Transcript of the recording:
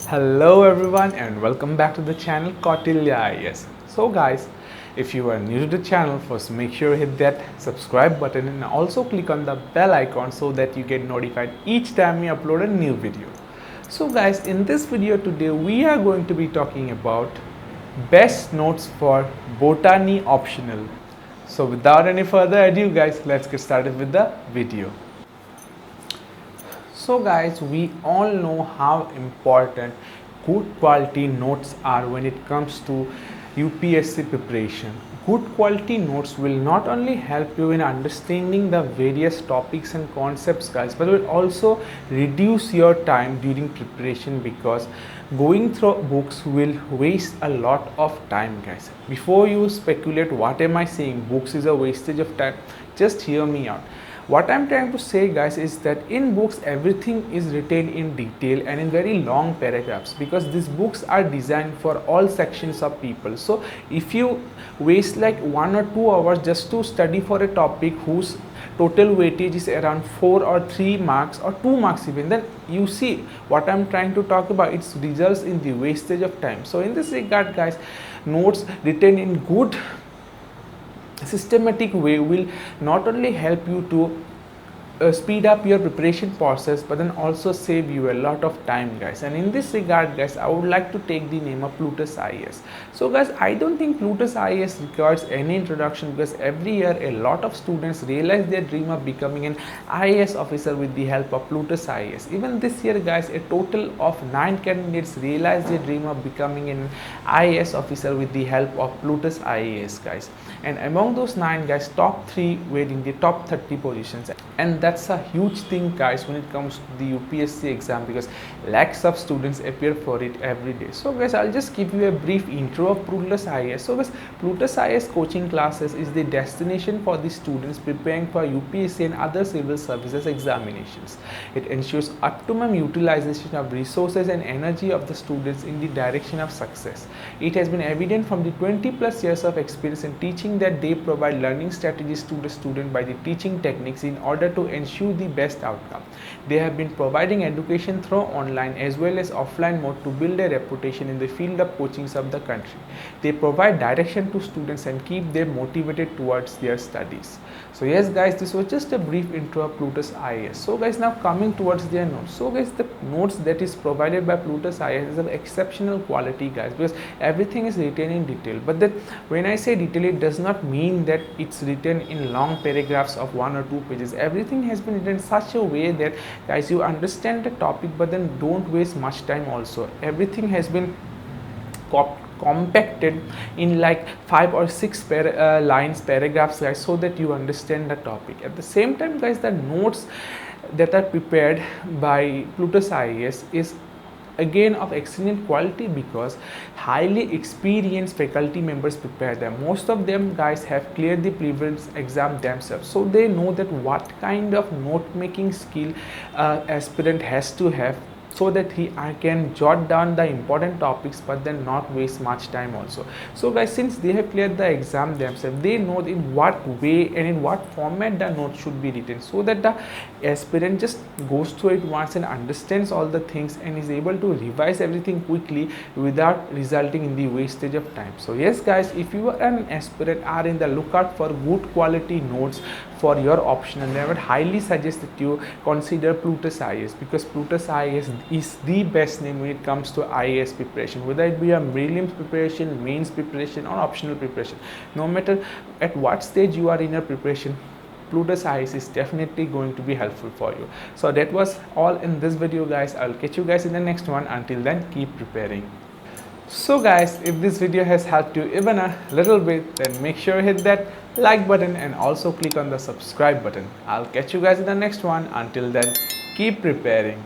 Hello everyone and welcome back to the channel Kautilya IAS. So guys, if you are new to the channel, first make sure you hit that subscribe button and also click on the bell icon so that you get notified each time we upload a new video. So guys, in this video today we are going to be talking about best notes for botany optional. So without any further ado guys, let's get started with the video. So guys, we all know how important good quality notes are when it comes to UPSC preparation. Good quality notes will not only help you in understanding the various topics and concepts guys, but will also reduce your time during preparation because going through books will waste a lot of time guys. Before you speculate what am I saying, books is a wastage of time, just hear me out. What I'm trying to say guys is that in books everything is written in detail and in very long paragraphs because these books are designed for all sections of people. So if you waste like 1 or 2 hours just to study for a topic whose total weightage is around 4 or 3 marks or 2 marks even, then you see what I'm trying to talk about, it results in the wastage of time. So in this regard guys, notes written in good systematic way will not only help you to speed up your preparation process but then also save you a lot of time guys. And in this regard guys, I would like to take the name of Plutus IAS. So guys, I don't think Plutus IAS requires any introduction because every year a lot of students realize their dream of becoming an IAS officer with the help of Plutus IAS. Even this year guys, a total of 9 candidates realized their dream of becoming an IAS officer with the help of Plutus IAS guys. And among those 9 guys, top 3 were in the top 30 positions, and that's a huge thing guys when it comes to the UPSC exam because lakhs of students appear for it every day. So guys, I'll just give you a brief intro of Plutus IAS. So guys, Plutus IAS coaching classes is the destination for the students preparing for UPSC and other civil services examinations. It ensures optimum utilization of resources and energy of the students in the direction of success. It has been evident from the 20 plus years of experience in teaching that they provide learning strategies to the student by the teaching techniques in order to ensure the best outcome. They have been providing education through online as well as offline mode to build a reputation in the field of coachings of the country. They provide direction to students and keep them motivated towards their studies. So yes guys, this was just a brief intro of Plutus IAS. So guys, now coming towards their notes. So guys, the notes that is provided by Plutus IAS is of exceptional quality guys because everything is written in detail. But then when I say detail, it does not mean that it's written in long paragraphs of 1 or 2 pages. Everything has been written in such a way that guys you understand the topic but then don't waste much time also. Everything has been compacted in like 5 or 6 lines paragraphs guys so that you understand the topic. At the same time guys, the notes that are prepared by Plutus IAS is again of excellent quality because highly experienced faculty members prepare them. Most of them guys have cleared the prelims exam themselves, so they know that what kind of note making skill aspirant has to have so that I can jot down the important topics but then not waste much time also. So guys, since they have cleared the exam themselves, they know in what way and in what format the note should be written so that the aspirant just goes through it once and understands all the things and is able to revise everything quickly without resulting in the wastage of time. So yes guys, if you are an aspirant are in the lookout for good quality notes for your optional, then I would highly suggest that you consider Plutus IAS because Plutus IAS is the best name when it comes to IAS preparation, whether it be a prelims preparation, mains preparation or optional preparation. No matter at what stage you are in your preparation, Plutus IAS is definitely going to be helpful for you. So that was all in this video guys. I'll catch you guys in the next one. Until then, keep preparing. So guys, if this video has helped you even a little bit, then make sure you hit that like button and also click on the subscribe button. I'll catch you guys in the next one. Until then, keep preparing.